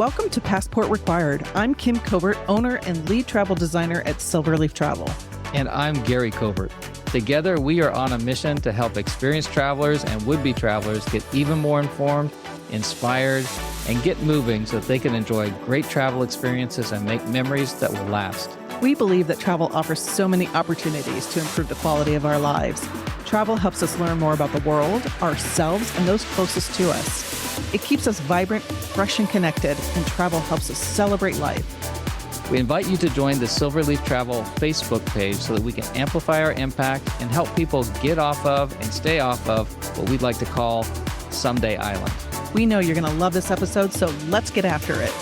Welcome to Passport Required. I'm Kim Covert, owner and lead travel designer at Silverleaf Travel. And I'm Gary Covert. Together, we are on a mission to help experienced travelers and would-be travelers get even more informed, inspired, and get moving so that they can enjoy great travel experiences and make memories that will last. We believe that travel offers so many opportunities to improve the quality of our lives. Travel helps us learn more about the world, ourselves, and those closest to us. It keeps us vibrant, fresh, and connected, and travel helps us celebrate life. We invite you to join the Silverleaf Travel Facebook page so that we can amplify our impact and help people get off of and stay off of what we'd like to call Someday Island. We know you're going to love this episode, so let's get after it.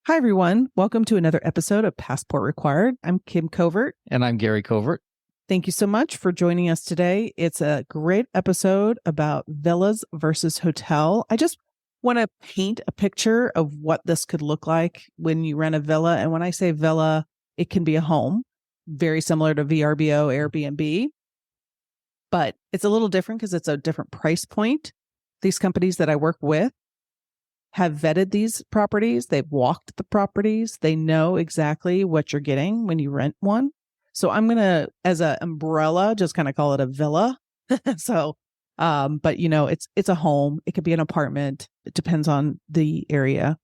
Hi, everyone. Welcome to another episode of Passport Required. I'm Kim Covert. And I'm Gary Covert. Thank you so much for joining us today. It's a great episode about villas versus hotel. I just want to paint a picture of what this could look like when you rent a villa. And when I say villa, it can be a home, very similar to VRBO, Airbnb. But it's a little different because it's a different price point. These companies that I work with have vetted these properties. They've walked the properties. They know exactly what you're getting when you rent one. So I'm going to, as an umbrella, just kind of call it a villa. But you know, it's a home. It could be an apartment. It depends on the area.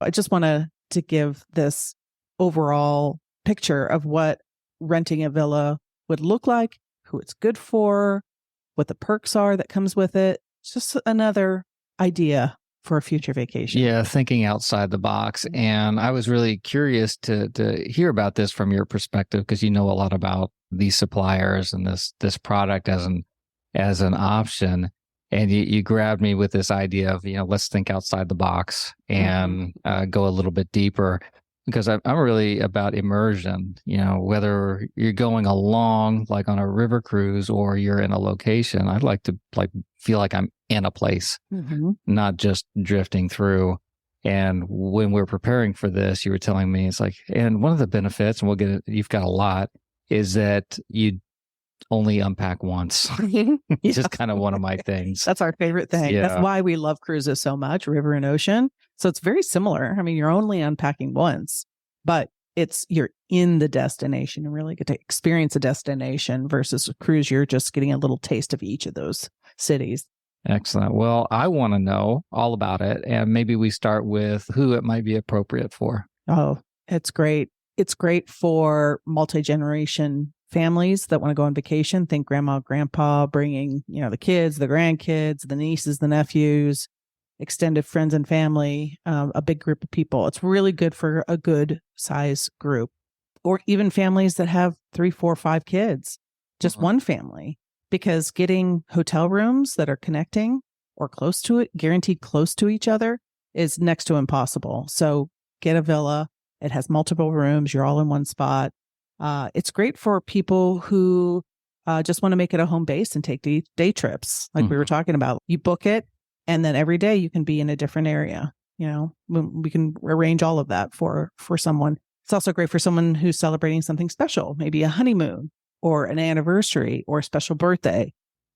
I just want to give this overall picture of what renting a villa would look like, who it's good for, what the perks are that comes with it. It's just another idea for a future vacation. Yeah, thinking outside the box. And I was really curious to hear about this from your perspective because you know a lot about these suppliers and this product as an option. And you grabbed me with this idea of, let's think outside the box and go a little bit deeper because I'm really about immersion, whether you're going along like on a river cruise or you're in a location. I'd like to feel like I'm in a place, not just drifting through. And when we're preparing for this, you were telling me and one of the benefits, and you've got a lot, is that you only unpack once. It's just kind of one of my things. That's our favorite thing. Yeah. That's why we love cruises so much, river and ocean. So it's very similar. I mean, you're only unpacking once, but you're in the destination and really get to experience a destination versus a cruise. You're just getting a little taste of each of those cities. Excellent. Well, I want to know all about it. And maybe we start with who it might be appropriate for. Oh, it's great. It's great for multi-generation families that want to go on vacation. Think grandma, grandpa, bringing, the kids, the grandkids, the nieces, the nephews, extended friends and family, a big group of people. It's really good for a good size group, or even families that have 3, 4, 5 kids, just one family. Because getting hotel rooms that are connecting or close to it, guaranteed close to each other, is next to impossible. So get a villa. It has multiple rooms. You're all in one spot. It's great for people who just want to make it a home base and take day trips, like we were talking about. You book it, and then every day you can be in a different area. We can arrange all of that for someone. It's also great for someone who's celebrating something special, maybe a honeymoon, or an anniversary or a special birthday,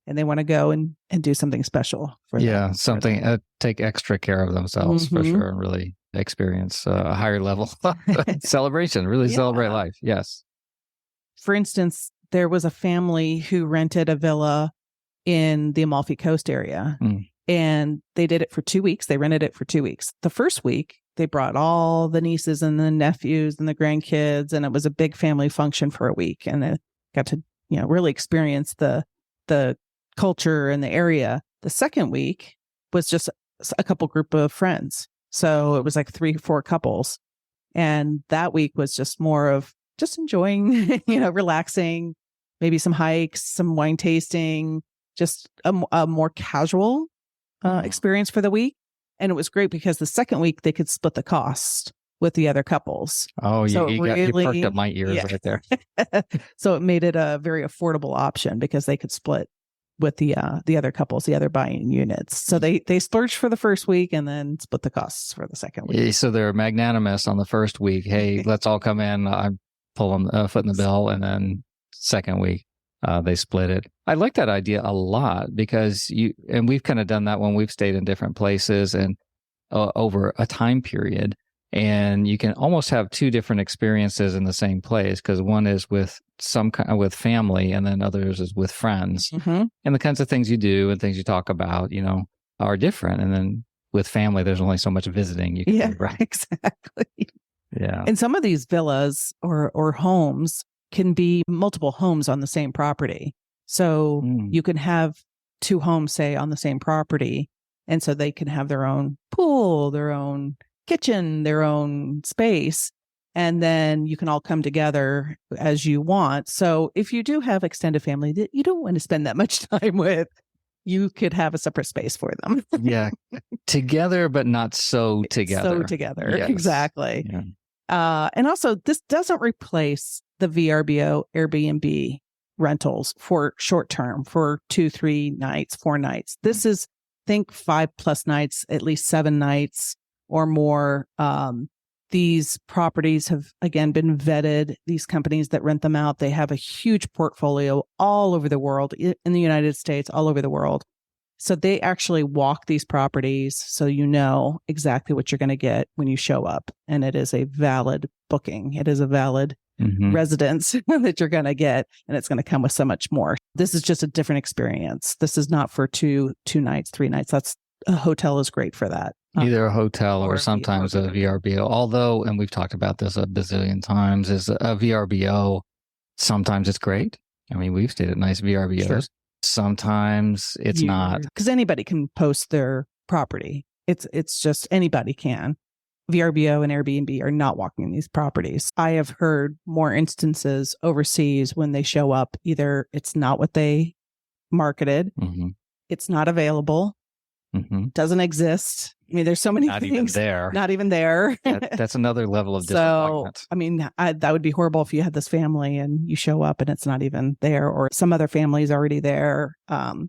and they want to go and do something special for them. Something take extra care of themselves for sure and really experience a higher level celebration, really celebrate life. Yes. For instance, there was a family who rented a villa in the Amalfi Coast area and they did it for 2 weeks. They rented it for 2 weeks. The first week, they brought all the nieces and the nephews and the grandkids, and it was a big family function for a week. And they got to, really experience the culture and the area. The second week was just a couple group of friends. So it was like 3, 4 couples. And that week was just more of just enjoying, relaxing, maybe some hikes, some wine tasting, just a more casual experience for the week. And it was great because the second week they could split the cost with the other couples. Oh, so you perked up my ears right there. So it made it a very affordable option because they could split with the other couples, the other buying units. So they splurged for the first week and then split the costs for the second week. Yeah, so they're magnanimous on the first week. Hey, let's all come in. I'm pulling a foot in the bill. And then second week, they split it. I like that idea a lot because and we've kind of done that when we've stayed in different places and over a time period. And you can almost have two different experiences in the same place because one is with with family and then others is with friends. Mm-hmm. And the kinds of things you do and things you talk about, are different. And then with family, there's only so much visiting you can do, right? Exactly. Yeah. And some of these villas or homes can be multiple homes on the same property. So you can have two homes, say, on the same property. And so they can have their own pool, their own kitchen, their own space. And then you can all come together as you want. So if you do have extended family that you don't want to spend that much time with, you could have a separate space for them. Yeah. Together, but not so together. So together. Yes. Exactly. Yeah. And also, this doesn't replace the VRBO Airbnb rentals for short term, for 2, 3 nights, 4 nights. This is, think 5+ nights, at least 7 nights or more. These properties have, again, been vetted. These companies that rent them out, they have a huge portfolio all over the world, in the United States, all over the world. So they actually walk these properties so you know exactly what you're going to get when you show up. And it is a valid booking. It is a valid residence that you're going to get. And it's going to come with so much more. This is just a different experience. This is not for 2 nights, 3 nights. A hotel is great for that. Either a hotel or sometimes a VRBO. Although, and we've talked about this a bazillion times, is a VRBO, sometimes it's great. I mean, we've stayed at nice VRBOs. Sure. Sometimes it's not. Because anybody can post their property. It's just anybody can. VRBO and Airbnb are not walking these properties. I have heard more instances overseas when they show up, either it's not what they marketed, it's not available, doesn't exist. I mean, there's so many not things. Not even there. That's another level of disappointment. So, I mean, that would be horrible if you had this family and you show up and it's not even there, or some other family is already there.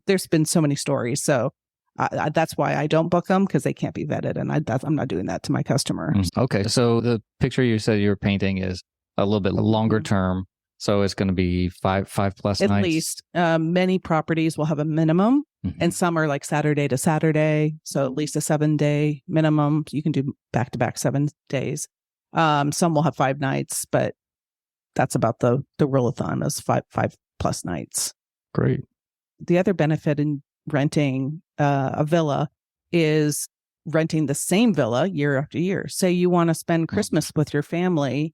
There's been so many stories. So that's why I don't book them, because they can't be vetted. And I'm not doing that to my customers. Okay. So the picture you said you were painting is a little bit longer term. So it's going to be 5+ nights. At least. Many properties will have a minimum. And some are like Saturday to Saturday. So at least a 7-day minimum. You can do back-to-back 7 days. Some will have 5 nights, but that's about the rule of thumb is 5+ nights. Great. The other benefit in renting a villa is renting the same villa year after year. Say you want to spend Christmas with your family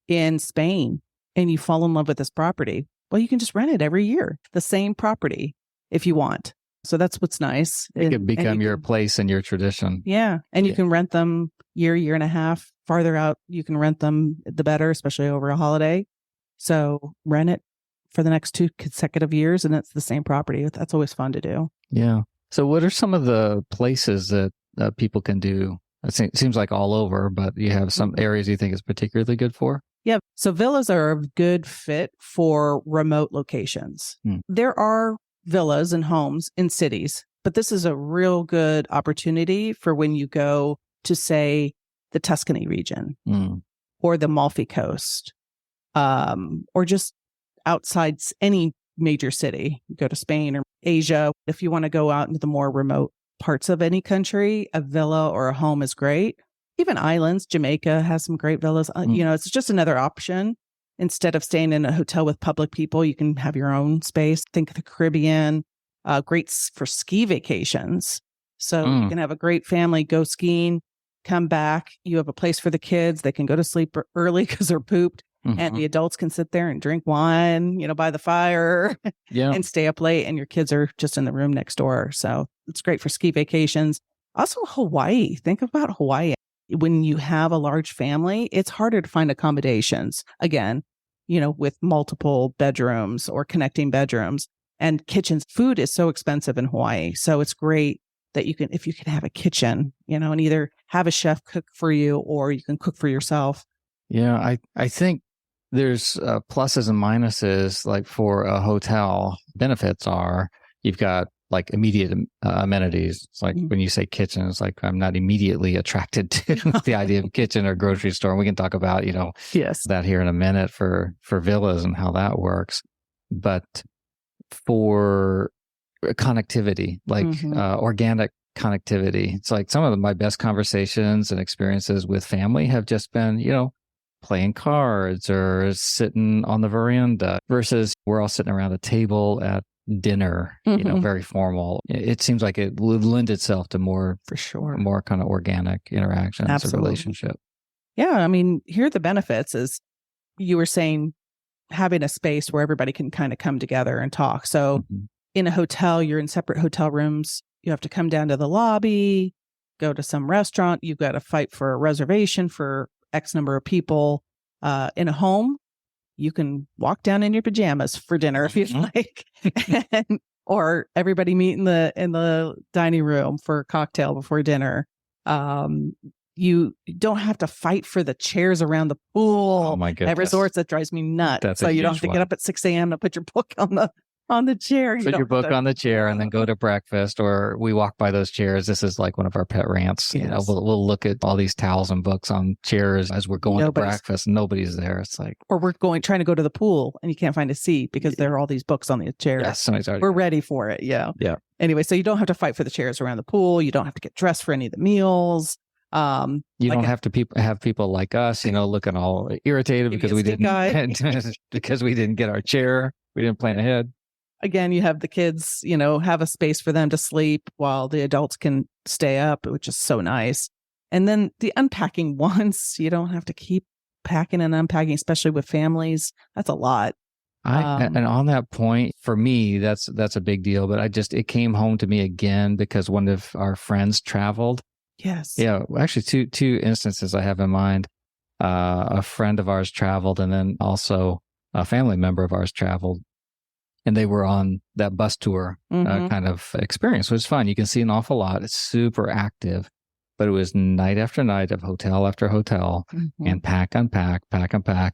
in Spain and you fall in love with this property. Well, you can just rent it every year, the same property, if you want. So that's what's nice. It could become your place and your tradition. Yeah. And you can rent them year and a half. Farther out, you can rent them, the better, especially over a holiday. So rent it for the next 2 consecutive years, and it's the same property. That's always fun to do. Yeah. So what are some of the places that people can do? It seems like all over, but you have some areas you think is particularly good for? Yeah. So villas are a good fit for remote locations. There are villas and homes in cities, but this is a real good opportunity for when you go to, say, the Tuscany region or the Amalfi Coast, or just outside any major city. You go to Spain or Asia. If you want to go out into the more remote parts of any country, a villa or a home is great. Even islands, Jamaica has some great villas. It's just another option. Instead of staying in a hotel with public people, you can have your own space. Think of the Caribbean, great for ski vacations. So you can have a great family, go skiing, come back. You have a place for the kids. They can go to sleep early because they're pooped. And the adults can sit there and drink wine, by the fire and stay up late. And your kids are just in the room next door. So it's great for ski vacations. Also, Hawaii. Think about Hawaii. When you have a large family, it's harder to find accommodations. Again, with multiple bedrooms or connecting bedrooms and kitchens. Food is so expensive in Hawaii. So it's great that if you can have a kitchen, and either have a chef cook for you or you can cook for yourself. Yeah, I think there's pluses and minuses. Like for a hotel, benefits are you've got like immediate amenities. It's like when you say kitchen, it's like I'm not immediately attracted to the idea of kitchen or grocery store. And we can talk about, yes, that here in a minute for villas and how that works. But for connectivity, like organic connectivity. It's like some of my best conversations and experiences with family have just been, playing cards or sitting on the veranda versus we're all sitting around a table at dinner, very formal. It seems like it would lend itself to more, for sure, more kind of organic interactions or relationship. Yeah. I mean, here are the benefits is you were saying having a space where everybody can kind of come together and talk. So in a hotel, you're in separate hotel rooms. You have to come down to the lobby, go to some restaurant. You've got to fight for a reservation for X number of people. In a home, you can walk down in your pajamas for dinner if you'd like, or everybody meet in the dining room for a cocktail before dinner. You don't have to fight for the chairs around the pool. Oh my goodness! At resorts, that drives me nuts. So you don't have to get up at 6 a.m. to put your book on the chair. Put your book on the chair and then go to breakfast, or we walk by those chairs. This is like one of our pet rants. Yes. We'll look at all these towels and books on chairs as we're going to breakfast. Nobody's there. It's like, or we're trying to go to the pool and you can't find a seat because there are all these books on the chairs. Yes, we're ready for it. Yeah. Yeah. Anyway, so you don't have to fight for the chairs around the pool. You don't have to get dressed for any of the meals. You don't have to have people like us, looking all irritated because we didn't get our chair. We didn't plan ahead. Again, you have the kids, have a space for them to sleep while the adults can stay up, which is so nice. And then the unpacking once, you don't have to keep packing and unpacking, especially with families. That's a lot. And on that point, for me, that's a big deal. But it came home to me again because one of our friends traveled. Yes. Yeah. Actually, two instances I have in mind. A friend of ours traveled, and then also a family member of ours traveled. And they were on that bus tour kind of experience, which was fun. You can see an awful lot. It's super active, but it was night after night of hotel after hotel and pack, unpack.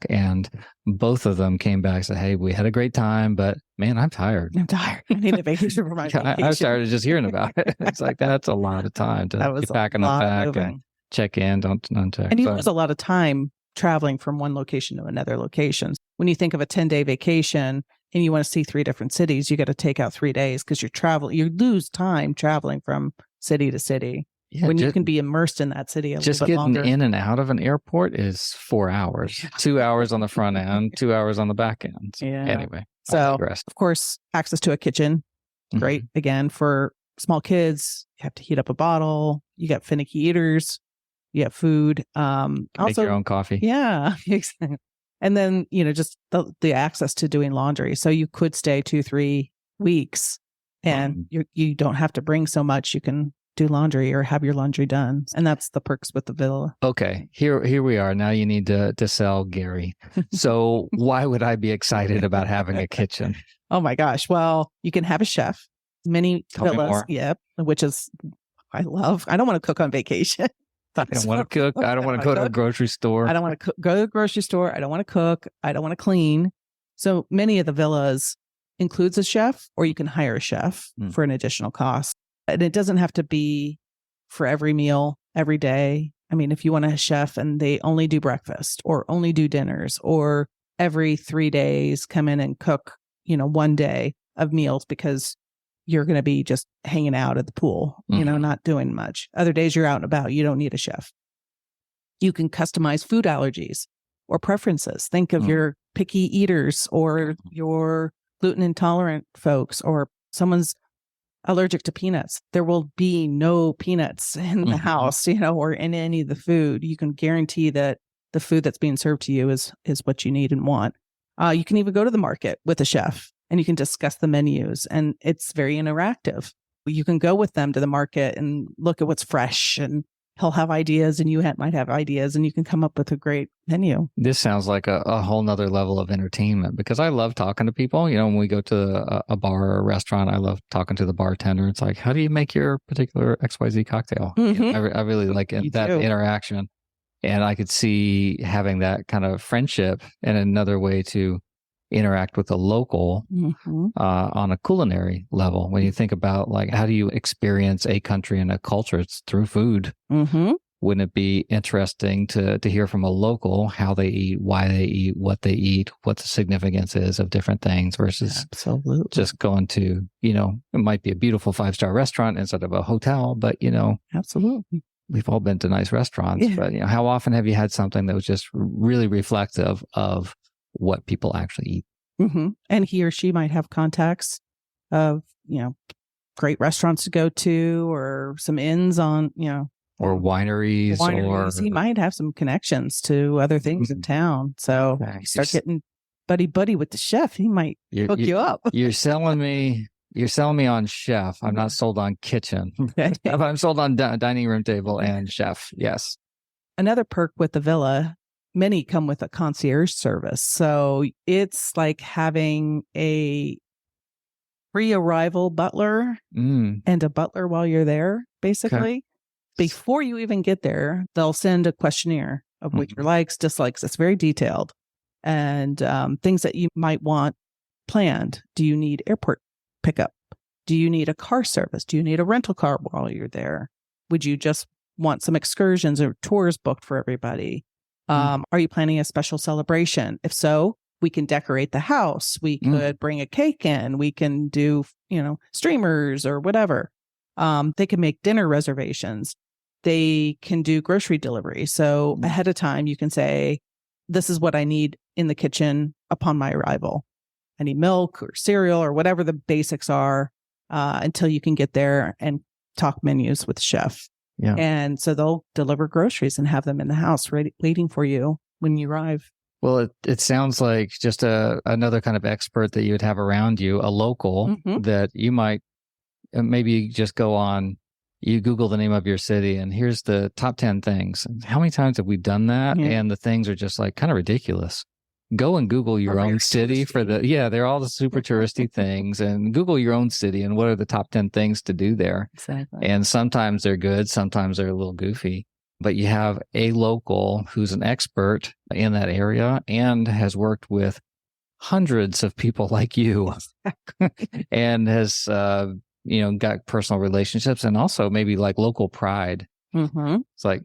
And both of them came back and said, hey, we had a great time, but man, I'm tired. I need a vacation for my vacation. I started just hearing about it. It's like, that's a lot of time to get back and unpack and check in, don't uncheck. And you lose a lot of time traveling from one location to another location. When you think of a 10-day vacation, and you want to see 3 different cities, you got to take out 3 days because you lose time traveling from city to city. Yeah, when you can be immersed in that city a little bit longer. Just getting in and out of an airport is 4 hours, 2 hours on the front end, 2 hours on the back end. Yeah. Anyway, so of course, access to a kitchen, great. Again, for small kids, you have to heat up a bottle. You got finicky eaters. You have food. Also, make your own coffee. Yeah, exactly. And then, just the access to doing laundry. So you could stay 2-3 weeks and you don't have to bring so much. You can do laundry or have your laundry done. And that's the perks with the villa. Okay, here we are. Now you need to sell Gary. So why would I be excited about having a kitchen? Oh my gosh. Well, you can have a chef. Many villas. Yep. Which is, I love. I don't want to cook on vacation. I don't want to cook. I don't want to go to a grocery store. I don't want to go to the grocery store. I don't want to cook. I don't want to clean. So many of the villas includes a chef, or you can hire a chef for an additional cost. And it doesn't have to be for every meal, every day. I mean, if you want a chef and they only do breakfast or only do dinners, or every 3 days come in and cook, 1 day of meals because you're going to be just hanging out at the pool, not doing much. Other days you're out and about. You don't need a chef. You can customize food allergies or preferences. Think of your picky eaters or your gluten intolerant folks, or someone's allergic to peanuts. There will be no peanuts in the house, or in any of the food. You can guarantee that the food that's being served to you is what you need and want. You can even go to the market with a chef and you can discuss the menus, and it's very interactive. You can go with them to the market and look at what's fresh, and he'll have ideas and you might have ideas, and you can come up with a great menu. This sounds like a whole nother level of entertainment, because I love talking to people. When we go to a bar or a restaurant, I love talking to the bartender. It's like, how do you make your particular XYZ cocktail? I really like that interaction. And I could see having that kind of friendship and another way to interact with a local on a culinary level. When you think about, like, how do you experience a country and a culture? It's through food. wouldn't it be interesting to hear from a local how they eat, why they eat, what they eat, what the significance is of different things versus absolutely just going to, it might be a beautiful 5-star restaurant instead of a hotel, but absolutely. We've all been to nice restaurants, but how often have you had something that was just really reflective of what people actually eat? Mm-hmm. And he or she might have contacts of, great restaurants to go to or some inns on, or wineries. Or he might have some connections to other things in town. So you start getting buddy with the chef, he might hook you up. You're selling me on chef. I'm not sold on kitchen. I'm sold on dining room table and chef. Yes. Another perk with the villa, many come with a concierge service. So it's like having a pre-arrival butler and a butler while you're there, basically. Okay. Before you even get there, they'll send a questionnaire of what your likes, dislikes. It's very detailed. And things that you might want planned. Do you need airport pickup? Do you need a car service? Do you need a rental car while you're there? Would you just want some excursions or tours booked for everybody? Are you planning a special celebration? If so, we can decorate the house. We could bring a cake in. We can do, streamers or whatever. They can make dinner reservations. They can do grocery delivery. So ahead of time, you can say, this is what I need in the kitchen upon my arrival. I need milk or cereal or whatever the basics are until you can get there and talk menus with the chef. Yeah. And so they'll deliver groceries and have them in the house ready, waiting for you when you arrive. Well, it sounds like just another kind of expert that you would have around you, a local that you might maybe just go on, you Google the name of your city and here's the top 10 things. How many times have we done that? Yeah. And the things are just like kind of ridiculous. Go and Google your own city they're all the super touristy things, and Google your own city and what are the top 10 things to do there. Exactly. And sometimes they're good, sometimes they're a little goofy, but you have a local who's an expert in that area and has worked with hundreds of people like you and has, got personal relationships and also maybe like local pride. It's like,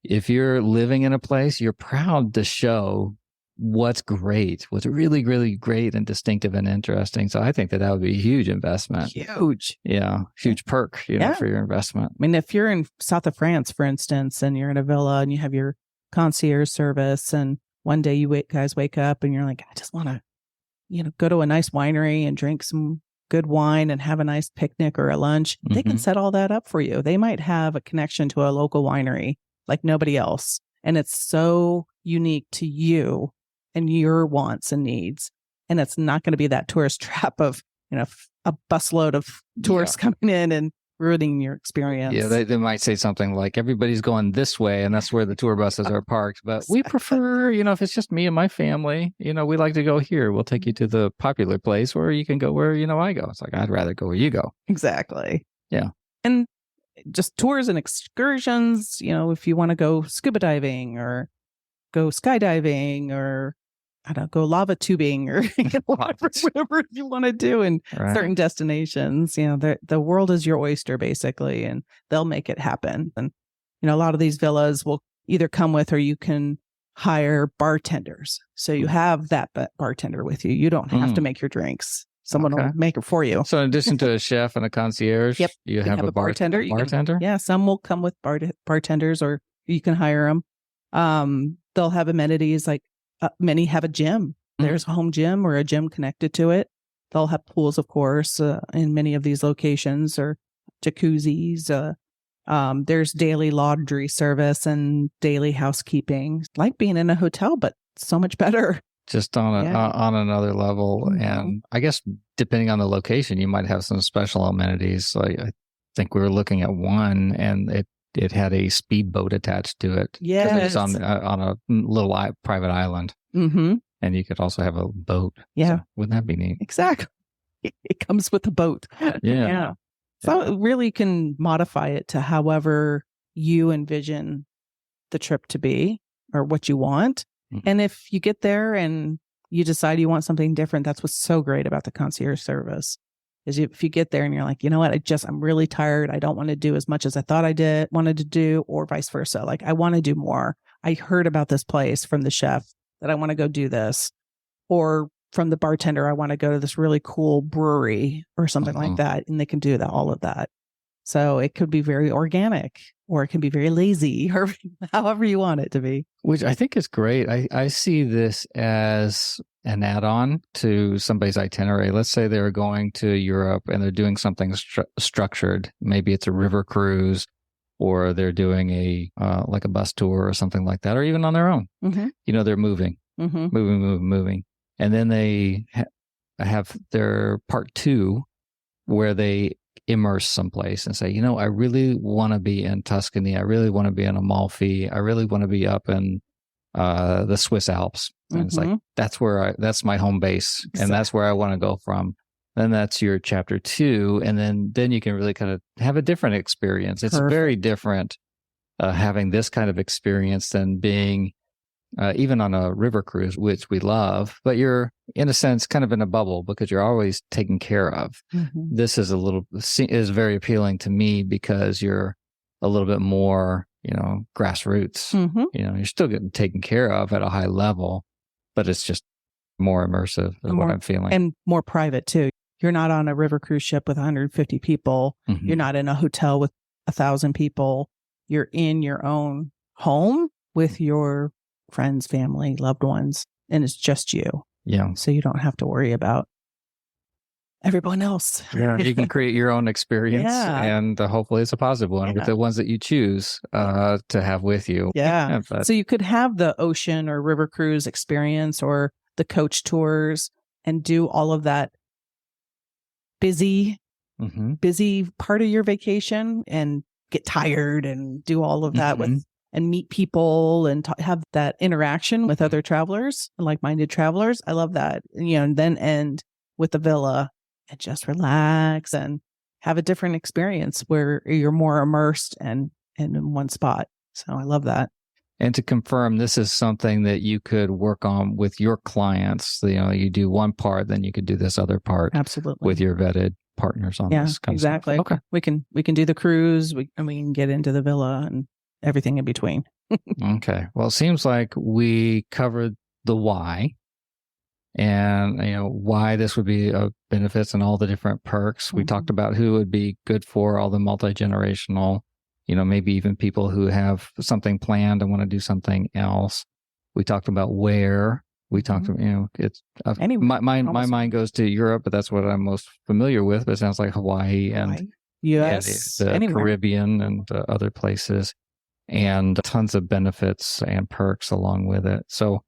if you're living in a place, you're proud to show what's great, what's really, really great and distinctive and interesting. So I think that would be a huge investment. Huge. Yeah. Huge perk, for your investment. I mean, if you're in south of France, for instance, and you're in a villa and you have your concierge service and one day you guys wake up and you're like, I just want to, go to a nice winery and drink some good wine and have a nice picnic or a lunch. They can set all that up for you. They might have a connection to a local winery like nobody else. And it's so unique to you and your wants and needs. And it's not going to be that tourist trap of, a busload of tourists coming in and ruining your experience. Yeah, they might say something like, everybody's going this way, and that's where the tour buses are parked. But we prefer, if it's just me and my family, we like to go here. We'll take you to the popular place, or you can go where, I go. It's like, I'd rather go where you go. Exactly. Yeah. And just tours and excursions, if you want to go scuba diving or go skydiving or go lava tubing or whatever you want to do in certain destinations. The world is your oyster, basically, and they'll make it happen. And, a lot of these villas will either come with or you can hire bartenders. So you have that bartender with you. You don't have to make your drinks. Someone will make it for you. So in addition to a chef and a concierge, you have a bartender? Bartender? Some will come with bartenders or you can hire them. They'll have amenities like many have a gym. There's a home gym or a gym connected to it. They'll have pools, of course, in many of these locations or jacuzzis. There's daily laundry service and daily housekeeping. It's like being in a hotel, but so much better. Just on another level. And I guess depending on the location, you might have some special amenities. Like I think we were looking at one and it had a speedboat attached to it. Yes. It was on a little private island. And you could also have a boat. Yeah. So wouldn't that be neat? Exactly. It comes with a boat. Yeah. So it really can modify it to however you envision the trip to be or what you want. And if you get there and you decide you want something different, that's what's so great about the concierge service. is if you get there and you're like, you know what, I'm really tired. I don't want to do as much as I thought I wanted to do, or vice versa. Like, I want to do more. I heard about this place from the chef that I want to go do this, or from the bartender, I want to go to this really cool brewery or something like that. And they can do all of that. So it could be very organic, or it can be very lazy, or however you want it to be. Which I think is great. I see this as an add-on to somebody's itinerary. Let's say they're going to Europe and they're doing something structured. Maybe it's a river cruise, or they're doing like a bus tour or something like that, or even on their own. They're moving, moving. And then they have their part 2 where they immerse someplace and say, I really want to be in Tuscany. I really want to be in Amalfi. I really want to be up in the Swiss Alps. And it's like, that's my home base. Exactly. And that's where I want to go from. Then that's your chapter 2. And then you can really kind of have a different experience. It's very different having this kind of experience than being even on a river cruise, which we love, but you're in a sense kind of in a bubble because you're always taken care of. This is is very appealing to me because you're a little bit more, grassroots. You're still getting taken care of at a high level, but it's just more immersive is what I'm feeling. And more private too. You're not on a river cruise ship with 150 people. You're not in a hotel with 1,000 people. You're in your own home with your friends, family, loved ones, and it's just you. Yeah. So you don't have to worry about everyone else. Yeah. You can create your own experience, and hopefully it's a positive one with the ones that you choose to have with you. Yeah. So you could have the ocean or river cruise experience or the coach tours and do all of that busy part of your vacation and get tired and do all of that and meet people and have that interaction with other travelers, like-minded travelers. I love that. And then end with the villa and just relax and have a different experience where you're more immersed and in one spot. So I love that. And to confirm, this is something that you could work on with your clients. You do one part, then you could do this other part. Absolutely. With your vetted partners on this kind exactly. of stuff. Okay. We can do the cruise, we can get into the villa and everything in between. Okay. Well, it seems like we covered the why and, why this would be of benefits and all the different perks. We talked about who would be good for all the multi-generational, maybe even people who have something planned and want to do something else. We talked about where. We talked about, it's my mind goes to Europe, but that's what I'm most familiar with. But it sounds like Hawaii and US, the Caribbean and other places. And tons of benefits and perks along with it. So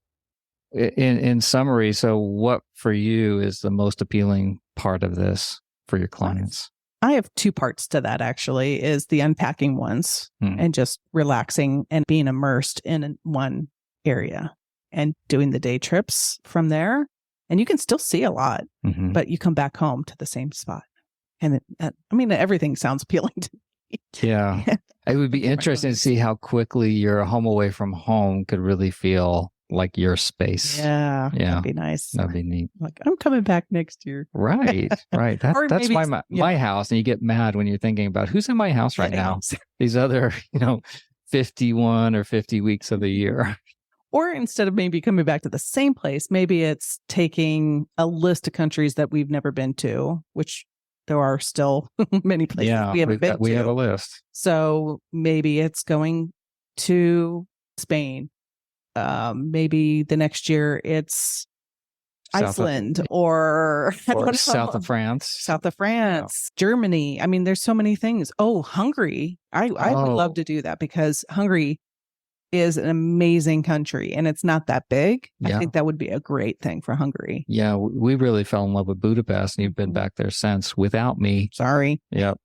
in summary, so what for you is the most appealing part of this for your clients? I have 2 parts to that actually, is the unpacking ones and just relaxing and being immersed in one area and doing the day trips from there. And you can still see a lot, but you come back home to the same spot. And everything sounds appealing to me. Yeah. It would be interesting to see how quickly your home away from home could really feel like your space. Yeah. That'd be nice. That'd be neat. Like, I'm coming back next year. Right. That's my house. And you get mad when you're thinking about who's in my house right now. These other, 51 or 50 weeks of the year. Or instead of maybe coming back to the same place, maybe it's taking a list of countries that we've never been to, which there are still many places we haven't been to. We have a list. So maybe it's going to Spain. Maybe the next year it's Iceland or South of France. Germany. There's so many things. Oh, Hungary. I would love to do that because Hungary is an amazing country and it's not that big. I think that would be a great thing for Hungary. Yeah, we really fell in love with Budapest and you've been back there since without me. Sorry. Yep.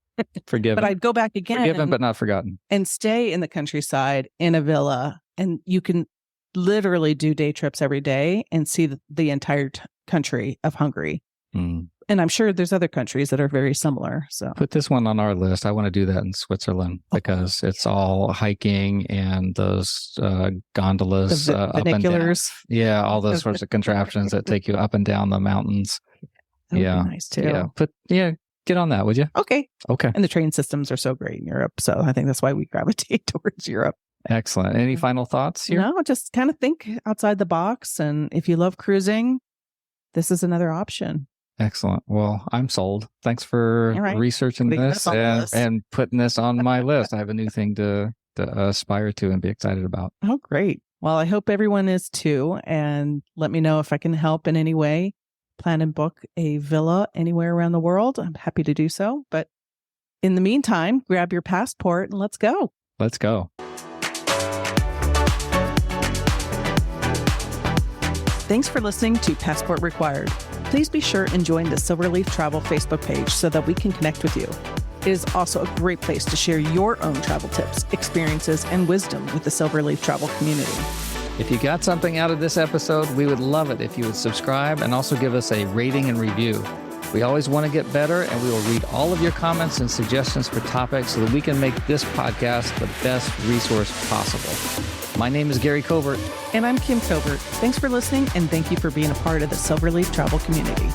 Forgiven. But I'd go back again. Forgiven but not forgotten. And stay in the countryside in a villa. And you can literally do day trips every day and see the entire country of Hungary. And I'm sure there's other countries that are very similar. So put this one on our list. I want to do that in Switzerland because it's all hiking and those gondolas up and down. Yeah, all those sorts of contraptions that take you up and down the mountains. That would be nice too. Get on that, would you? Okay. Okay. And the train systems are so great in Europe. So I think that's why we gravitate towards Europe. Excellent. Any final thoughts here? No, just kind of think outside the box. And if you love cruising, this is another option. Excellent. Well, I'm sold. Thanks for researching this and putting this on my list. I have a new thing to aspire to and be excited about. Oh, great. Well, I hope everyone is too. And let me know if I can help in any way. Plan and book a villa anywhere around the world. I'm happy to do so. But in the meantime, grab your passport and let's go. Let's go. Thanks for listening to Passport Required. Please be sure and join the Silverleaf Travel Facebook page so that we can connect with you. It is also a great place to share your own travel tips, experiences, and wisdom with the Silverleaf Travel community. If you got something out of this episode, we would love it if you would subscribe and also give us a rating and review. We always want to get better, and we will read all of your comments and suggestions for topics so that we can make this podcast the best resource possible. My name is Gary Covert. And I'm Kim Covert. Thanks for listening, and thank you for being a part of the Silverleaf Travel community.